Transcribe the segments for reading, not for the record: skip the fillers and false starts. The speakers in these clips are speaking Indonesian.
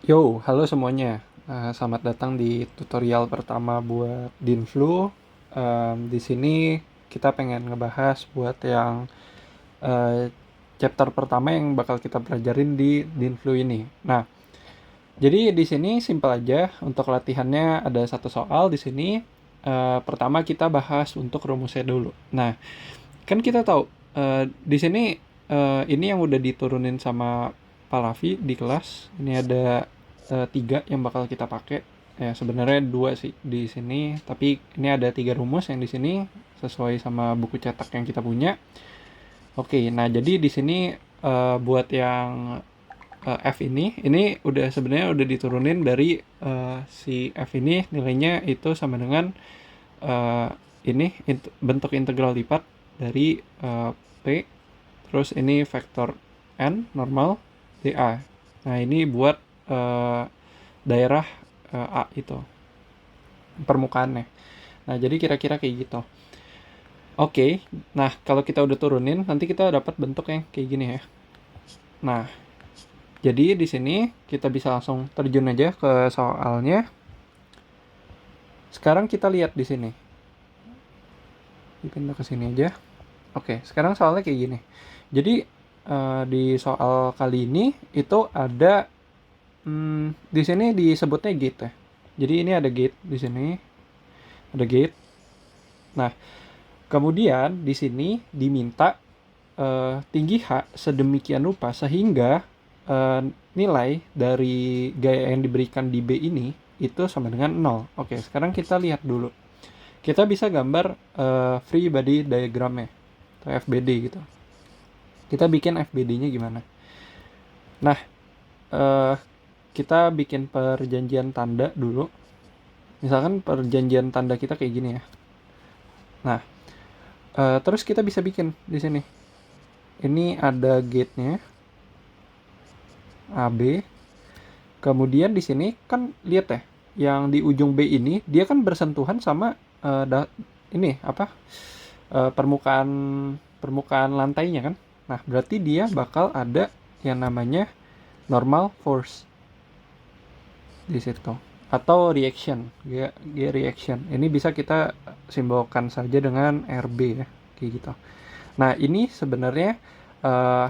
Yo, halo semuanya. Selamat datang di tutorial pertama buat Dinflu. Di sini kita pengen ngebahas buat yang eh, chapter pertama yang bakal kita pelajarin di Dinflu ini. Nah, jadi di sini simpel aja. Untuk latihannya ada satu soal di sini. Pertama kita bahas untuk rumusnya dulu. Nah, kan kita tahu di sini ini yang udah diturunin sama Pak Raffi di kelas. Ini ada tiga yang bakal kita pakai. Ya sebenarnya dua sih di sini, tapi ini ada tiga rumus yang di sini sesuai sama buku cetak yang kita punya. Oke, nah jadi di sini buat yang F ini udah sebenarnya udah diturunin dari si F ini nilainya itu sama dengan eh, ini bentuk integral lipat dari P, terus ini vektor N normal dA. Nah ini buat eh, daerah A itu permukaannya. Nah jadi kira-kira kayak gitu. Oke, nah kalau kita udah turunin nanti kita dapat bentuk yang kayak gini ya. Nah jadi di sini kita bisa langsung terjun aja ke soalnya. Sekarang kita lihat di sini. Dipindah ke sini aja. Oke, sekarang soalnya kayak gini. Jadi di soal kali ini itu ada di sini disebutnya gate ya. Jadi ini ada gate di sini, ada gate. Nah, kemudian di sini diminta tinggi H sedemikian rupa sehingga eh, nilai dari gaya yang diberikan di B ini itu sama dengan 0. Oke, sekarang kita lihat dulu. Kita bisa gambar free body diagramnya atau FBD gitu. Kita bikin FBD-nya gimana? Nah, eh, kita bikin perjanjian tanda dulu. Misalkan perjanjian tanda kita kayak gini ya. Nah, terus kita bisa bikin di sini. Ini ada gate-nya AB. Kemudian di sini kan lihat ya, yang di ujung B ini dia kan bersentuhan sama ini apa? Permukaan permukaan lantainya kan. Nah, berarti dia bakal ada yang namanya normal force di situ atau reaction, G reaction. Ini bisa kita simbolkan saja dengan RB ya, kayak gitu. Nah, ini sebenarnya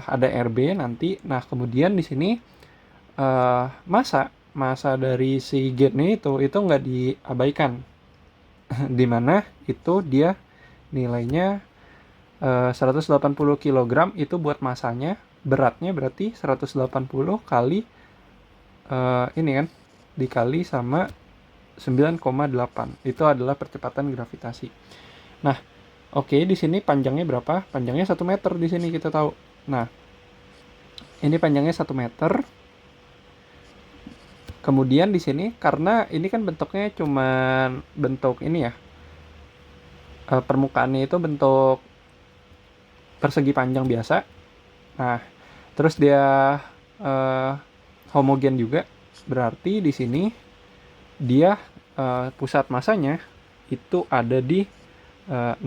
ada RB nanti. Nah, kemudian di sini masa dari si gate-nya itu nggak diabaikan. Di mana itu dia nilainya 180 kg itu buat masanya, beratnya berarti 180 kali ini kan dikali sama 9,8. Itu adalah percepatan gravitasi. Nah, oke, di sini panjangnya berapa? Panjangnya 1 meter di sini kita tahu. Nah, ini panjangnya 1 meter. Kemudian di sini karena ini kan bentuknya cuman bentuk ini ya. Permukaannya itu bentuk persegi panjang biasa. Nah, terus dia eh, homogen juga. Berarti di sini dia pusat masanya itu ada di 0,5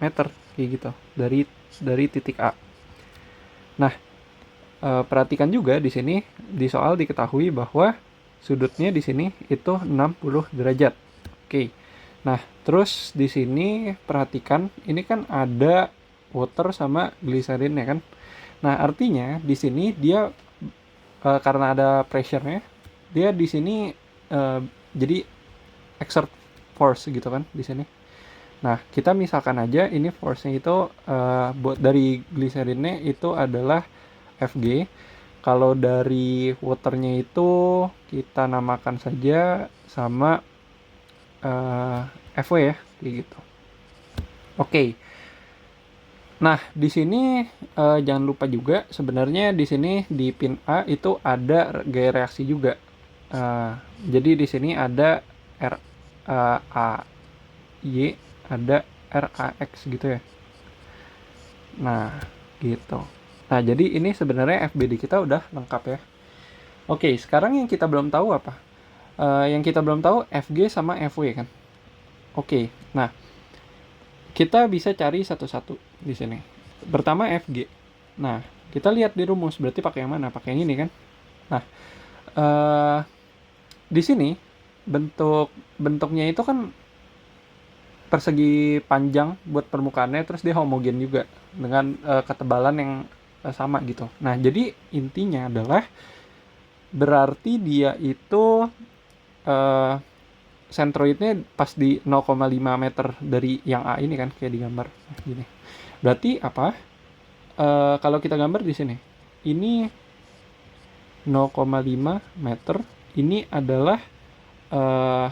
meter kayak gitu dari titik A. Nah, perhatikan juga di sini di soal diketahui bahwa sudutnya di sini itu 60 derajat. Oke. Nah, terus di sini perhatikan ini kan ada water sama glycerin ya kan. Nah, artinya di sini dia karena ada pressure-nya, dia di sini jadi exert force gitu kan di sini. Nah, kita misalkan aja ini force-nya itu buat dari glycerinnya itu adalah Fg. Kalau dari waternya itu kita namakan saja sama Fw ya, kayak gitu. Oke. Nah, di sini jangan lupa juga sebenarnya di sini di pin A itu ada gaya reaksi juga. Eh, jadi di sini ada R A Y, ada R A X gitu ya. Nah, gitu. Nah, jadi ini sebenarnya FBD kita udah lengkap ya. Oke, sekarang yang kita belum tahu apa? Yang kita belum tahu Fg sama Fw kan. Oke, nah kita bisa cari satu-satu di sini. Pertama Fg. Nah, kita lihat di rumus berarti pakai yang mana? Pakai yang ini kan. Nah, eh di sini bentuknya itu kan persegi panjang buat permukaannya, terus dia homogen juga dengan ketebalan yang sama gitu. Nah, jadi intinya adalah berarti dia itu eh sentroidnya pas di 0,5 meter dari yang A ini kan, kayak di gambar gini. Berarti apa? Kalau kita gambar di sini, ini 0,5 meter, ini adalah eh,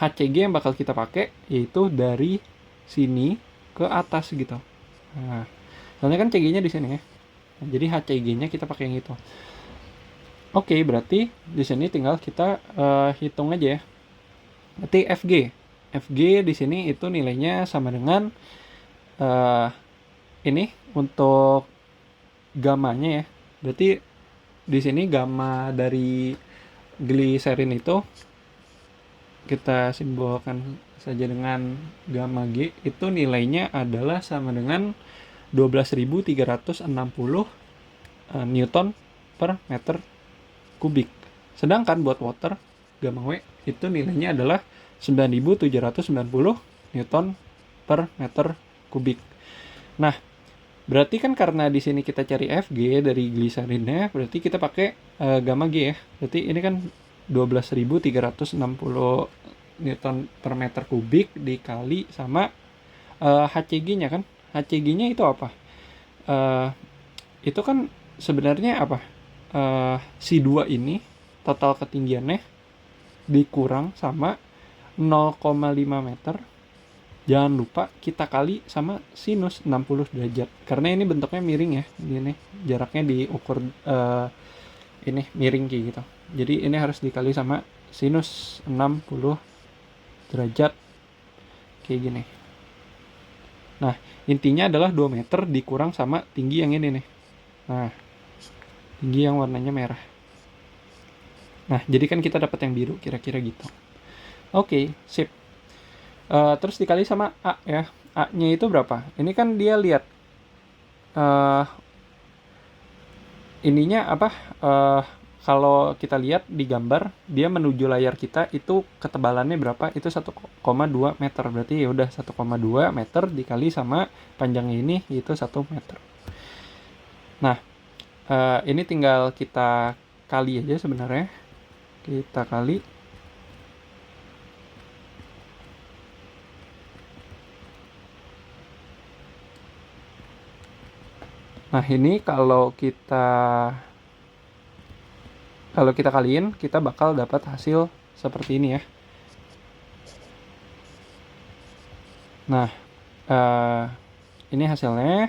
HCG yang bakal kita pakai, yaitu dari sini ke atas gitu. Nah, soalnya kan CG-nya di sini ya. Nah, jadi HCG-nya kita pakai yang itu. Oke, berarti di sini tinggal kita hitung aja ya. Berarti FG. FG di sini itu nilainya sama dengan eh ini untuk gamanya ya. Berarti di sini gamma dari gliserin itu kita simbolkan saja dengan gamma G, itu nilainya adalah sama dengan 12.360 Newton per meter kubik. Sedangkan buat water, gamma W, itu nilainya adalah 9.790 Newton per meter kubik. Nah, berarti kan karena di sini kita cari Fg dari gliserinnya, berarti kita pakai gamma G ya. Berarti ini kan 12.360 Newton per meter kubik dikali sama HCG-nya kan. HCG-nya itu apa? Uh, itu kan sebenarnya apa? Si 2 ini total ketinggiannya dikurang sama 0,5 meter. Jangan lupa kita kali sama sinus 60 derajat. Karena ini bentuknya miring ya. Ini jaraknya diukur ini miring kayak gitu. Jadi ini harus dikali sama sinus 60 derajat kayak gini. Nah, intinya adalah 2 meter dikurang sama tinggi yang ini nih. Nah, tinggi yang warnanya merah. Nah, jadi kan kita dapat yang biru kira-kira gitu. Oke, sip. Terus dikali sama A ya. A-nya itu berapa? Ini kan dia lihat ininya apa? Kalau kita lihat di gambar, dia menuju layar kita itu ketebalannya berapa? Itu 1,2 meter. Berarti ya udah 1,2 meter dikali sama panjangnya ini itu 1 meter. Nah, ini tinggal kita kali aja sebenarnya. Kita kali. Nah, ini kalau kita kaliin, kita bakal dapat hasil seperti ini ya. Nah, ini hasilnya.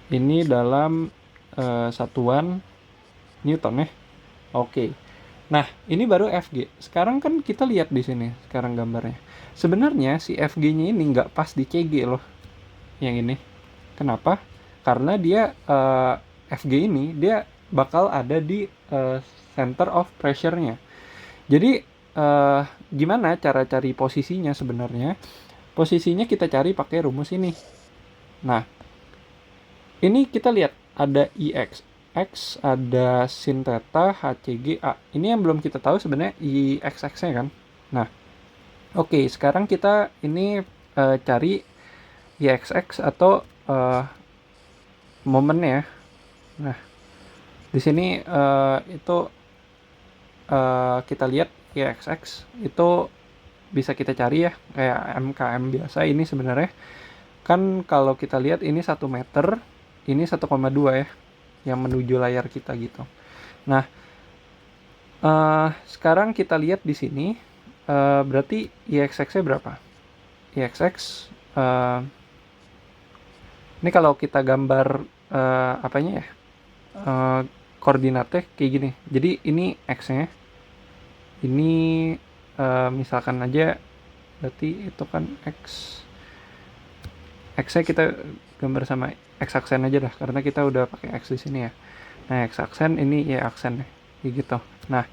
Ini dalam satuan Newton ya. Oke. Nah, ini baru Fg. Sekarang kan kita lihat di sini sekarang gambarnya. Sebenarnya si Fg-nya ini nggak pas di Cg loh. Yang ini. Kenapa? Karena dia Fg ini dia bakal ada di center of pressure-nya. Jadi gimana cara cari posisinya sebenarnya? Posisinya kita cari pakai rumus ini. Nah, ini kita lihat ada Ix, X ada sin theta, HCG, A. Ini yang belum kita tahu sebenarnya Ix-nya kan. Nah, oke, sekarang kita ini cari Ix atau momennya. Nah, di sini itu kita lihat Ix itu bisa kita cari ya, kayak MKM biasa. Ini sebenarnya kan kalau kita lihat ini 1 meter, ini 1,2 ya, yang menuju layar kita gitu. Nah, sekarang kita lihat di sini, berarti Ix-nya berapa? Ix, ini kalau kita gambar apanya ya, koordinatnya kayak gini. Jadi ini X-nya, ini misalkan aja, berarti itu kan X-nya kita gambar sama X-aksen aja dah, karena kita udah pakai X di sini ya. Nah, X-aksen ini Y-aksen gitu. Nah,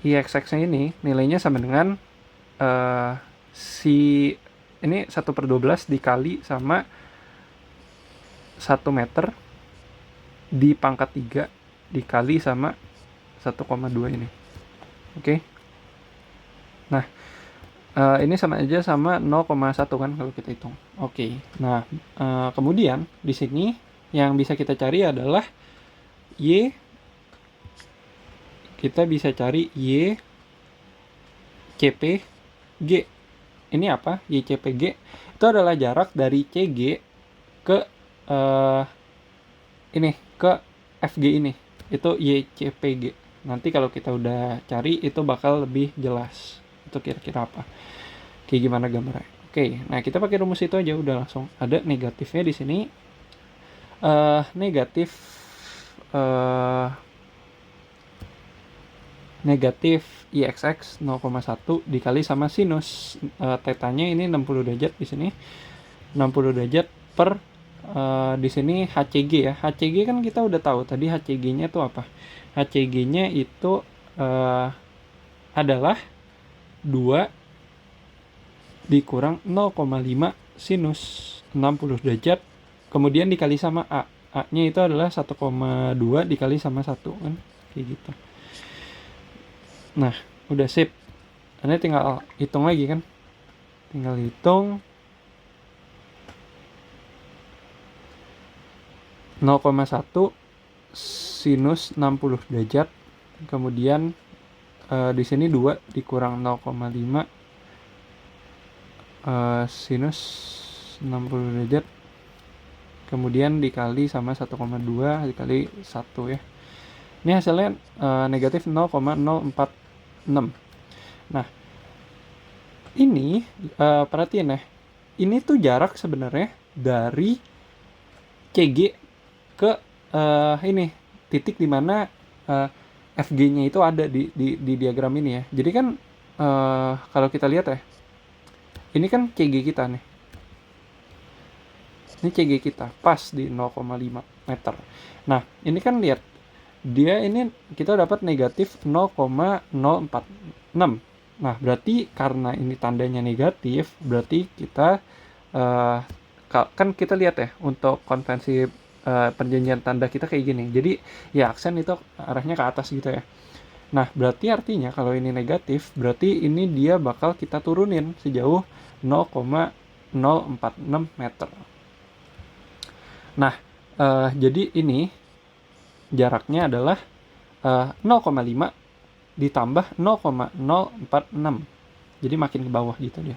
Y-aksen ini nilainya sama dengan si ini 1/12 dikali sama 1 meter di pangkat 3 dikali sama 1,2 ini. Oke. Nah, ini sama aja sama 0,1 kan kalau kita hitung. Oke. Nah, kemudian di sini yang bisa kita cari adalah Y. Kita bisa cari Y CPG. Ini apa? YCPG itu adalah jarak dari CG ke ini ke FG ini. Itu YCPG. Nanti kalau kita udah cari itu bakal lebih jelas. Itu kira-kira apa? Kayak gimana gambarnya. Oke, nah kita pakai rumus itu aja udah langsung. Ada negatifnya di sini. Negatif IXX 0,1 dikali sama sinus tetanya ini 60 derajat di sini. 60 derajat per di sini HCG ya. HCG kan kita udah tahu tadi HCG-nya itu apa? HCG-nya itu adalah 2 dikurang 0,5 sinus 60 derajat kemudian dikali sama A. A-nya itu adalah 1,2 dikali sama 1 kan. Kayak gitu. Nah, udah sip. Anda tinggal hitung lagi kan. Tinggal hitung 0,1 sinus 60 derajat. Kemudian di sini 2 dikurang 0,5 sinus 60 derajat. Kemudian dikali sama 1,2 dikali 1 ya. Ini hasilnya negatif 0,046. Nah, ini perhatiin ya. Ini tuh jarak sebenarnya dari CG ke ini titik dimana FG-nya itu ada di diagram ini ya. Jadi kan kalau kita lihat ya, ini kan CG kita nih. Ini CG kita pas di 0,5 meter. Nah, ini kan lihat dia ini kita dapat negatif 0,046. Nah, berarti karena ini tandanya negatif, berarti kita kan kita lihat ya untuk konvensi perjanjian tanda kita kayak gini. Jadi ya aksen itu arahnya ke atas gitu ya. Nah, berarti artinya kalau ini negatif, berarti ini dia bakal kita turunin sejauh 0,046 meter. Nah, jadi ini jaraknya adalah 0,5 ditambah 0,046. Jadi makin ke bawah gitu dia.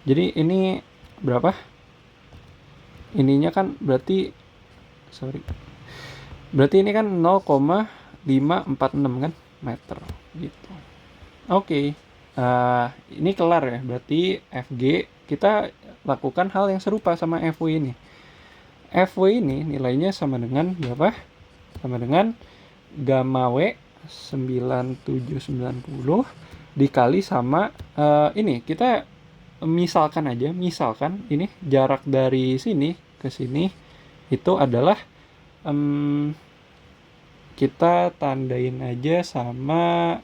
Jadi ini berapa? Ininya kan berarti ini kan 0,546 kan meter gitu. Oke. Ini kelar ya. Berarti FG kita lakukan hal yang serupa sama FW ini. FW ini nilainya sama dengan berapa? Sama dengan gamma W 9790 dikali sama ini kita misalkan ini jarak dari sini ke sini itu adalah kita tandain aja sama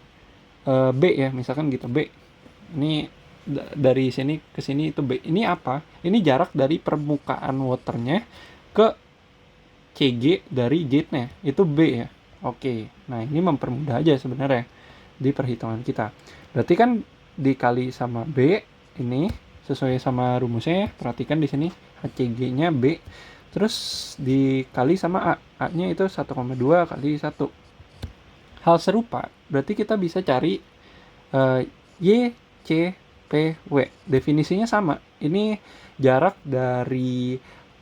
B ya, misalkan gitu B. Ini dari sini ke sini itu B. Ini apa? Ini jarak dari permukaan waternya ke CG dari gate-nya. Itu B ya. Oke. Nah, ini mempermudah aja sebenarnya di perhitungan kita. Berarti kan dikali sama B ini sesuai sama rumusnya ya. Perhatikan di sini HCG-nya B. Terus dikali sama A. A-nya itu 1,2 kali 1. Hal serupa, berarti kita bisa cari YCPW. Definisinya sama. Ini jarak dari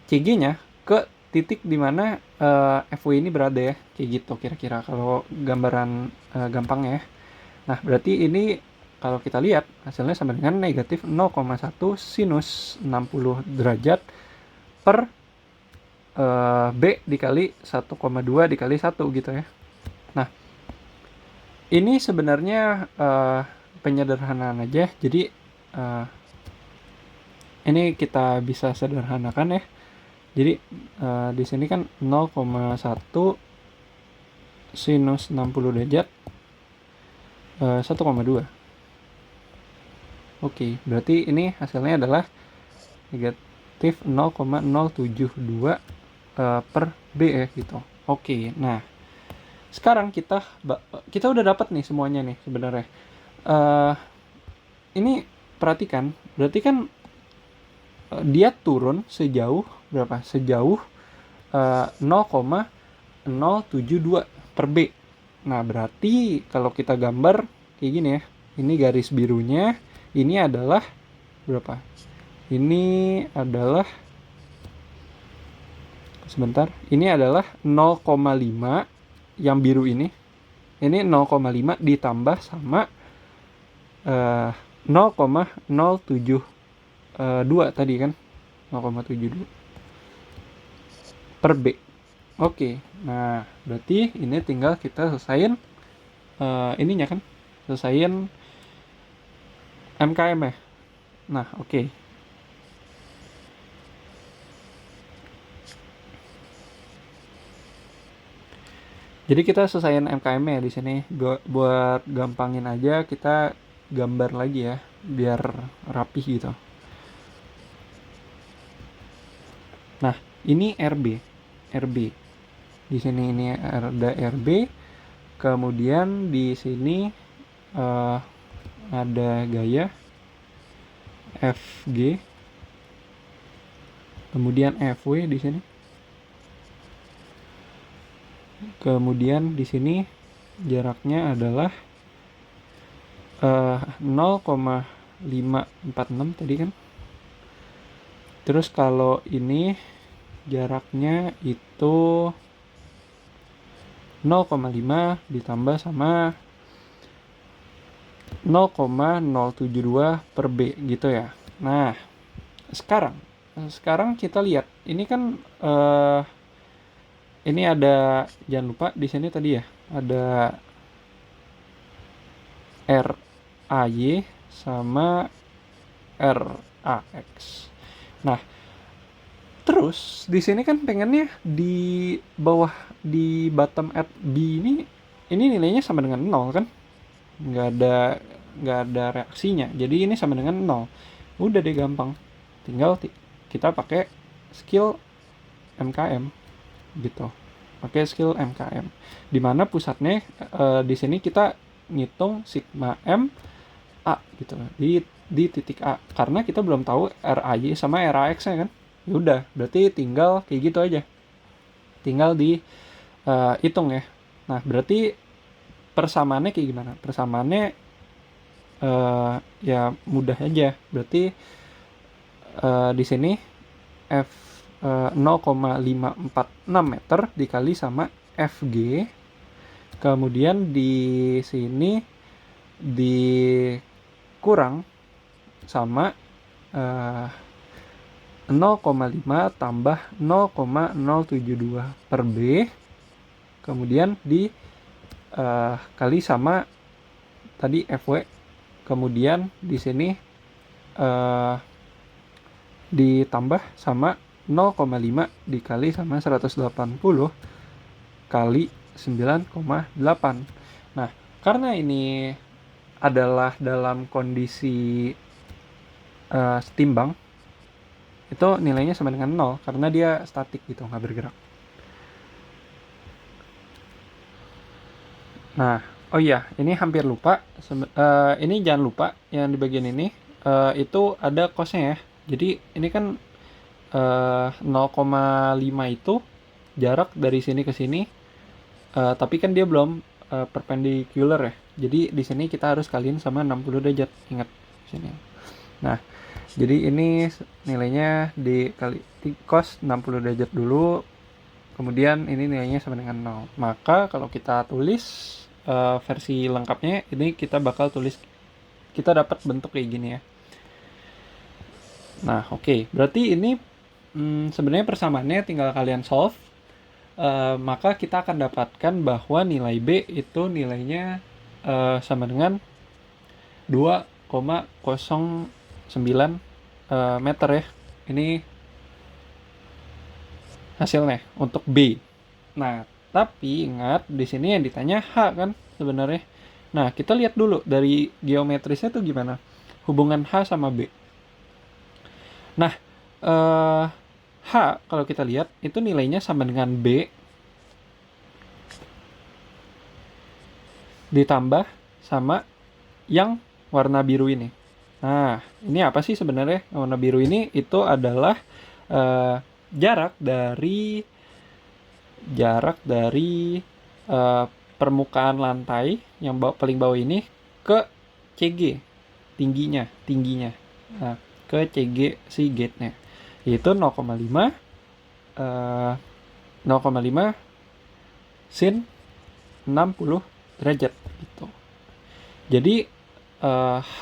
CG-nya ke titik di mana FW ini berada ya. Kayak gitu kira-kira kalau gambaran gampang ya. Nah, berarti ini kalau kita lihat hasilnya sama dengan negatif 0,1 sinus 60 derajat per B dikali 1,2 dikali 1 gitu ya. Nah, ini sebenarnya penyederhanaan aja. Jadi ini kita bisa sederhanakan ya. Jadi di sini kan 0,1 sinus 60 derajat 1,2. Oke, berarti ini hasilnya adalah negatif 0,072 per B ya gitu. Oke, nah Sekarang kita udah dapat nih semuanya nih sebenarnya. Eh, ini perhatikan, berarti kan dia turun sejauh berapa? Sejauh 0,072 per B. Nah, berarti kalau kita gambar kayak gini ya. Ini garis birunya, ini adalah berapa? Ini adalah sebentar. Ini adalah 0,5 yang biru ini. Ini 0,5 ditambah sama 0,072 tadi kan. 0,72 per B. Oke, nah berarti ini tinggal kita selesain ininya kan, selesain MKM ya. Nah, oke. Jadi kita selesain MKM ya di sini. Buat gampangin aja kita gambar lagi ya, biar rapih gitu. Nah, ini RB. Di sini ini ada RB. Kemudian di sini ada gaya FG. Kemudian FW di sini. Kemudian di sini jaraknya adalah 0,546 tadi kan. Terus kalau ini jaraknya itu 0,5 ditambah sama 0,072 per B gitu ya. Nah, sekarang kita lihat. Ini kan ini ada, jangan lupa di sini tadi ya, ada RAY sama RAX. Nah, terus di sini kan pengennya di bawah, di bottom at B ini nilainya sama dengan 0 kan? Nggak ada reaksinya. Jadi ini sama dengan 0. Udah deh gampang. Tinggal kita pakai skill MKM gitu. Pakai skill MKM. Dimana pusatnya di sini kita ngitung sigma M A gitu di titik A, karena kita belum tahu RAY sama RAX nya kan. Ya udah, berarti tinggal kayak gitu aja, tinggal di hitung ya. Nah, berarti persamaannya kayak gimana? Persamaannya ya mudah aja. Berarti di sini F 0,546 meter dikali sama FG. Kemudian di sini dikurang sama 0,5 tambah 0,072 per B. Kemudian kali sama tadi FW. Kemudian di sini ditambah sama 0,5 dikali sama 180 kali 9,8. Nah, karena ini adalah dalam kondisi setimbang, itu nilainya sama dengan 0 karena dia statik gitu, nggak bergerak. Nah, oh iya, ini hampir lupa. Ini jangan lupa yang di bagian ini itu ada cosnya ya. Jadi ini kan 0,5 itu jarak dari sini ke sini, tapi kan dia belum perpendicular ya. Jadi di sini kita harus kaliin sama 60 derajat, ingat sini. Nah, jadi ini nilainya dikali cos 60 derajat dulu. Kemudian ini nilainya sama dengan 0. Maka kalau kita tulis versi lengkapnya, ini kita bakal tulis, kita dapat bentuk kayak gini ya. Nah, oke. Berarti ini sebenarnya persamaannya tinggal kalian solve. Maka kita akan dapatkan bahwa nilai B itu nilainya sama dengan 2,09 meter ya. Ini hasilnya untuk B. Nah, tapi ingat di sini yang ditanya H kan sebenarnya. Nah, kita lihat dulu dari geometrisnya tuh gimana hubungan H sama B. Nah, H kalau kita lihat itu nilainya sama dengan B ditambah sama yang warna biru ini. Nah, ini apa sih sebenarnya? Warna biru ini itu adalah eh, jarak dari jarak dari eh, permukaan lantai yang paling bawah ini ke CG, tingginya. Nah, ke CG si gate-nya. Yaitu 0,5 eh, 0,5 sin 60 derajat gitu. Jadi H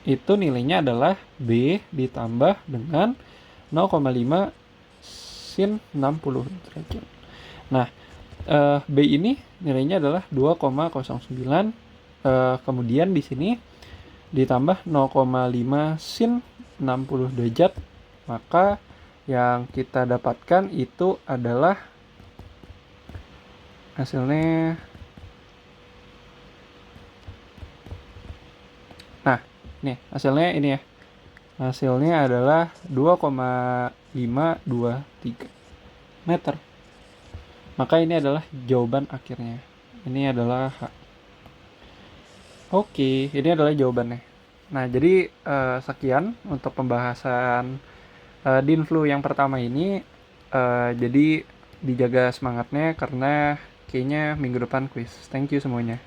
itu nilainya adalah B ditambah dengan 0,5 sin 60 derajat. Nah, B ini nilainya adalah 2,09. Kemudian di sini ditambah 0,5 sin 60 derajat, maka yang kita dapatkan itu adalah hasilnya. Nah, nih hasilnya ini ya. Hasilnya adalah 2,523 meter. Maka ini adalah jawaban akhirnya. Ini adalah H. Oke, ini adalah jawabannya. Nah, jadi sekian untuk pembahasan Dinflu yang pertama ini. Jadi dijaga semangatnya karena kayaknya minggu depan kuis. Thank you semuanya.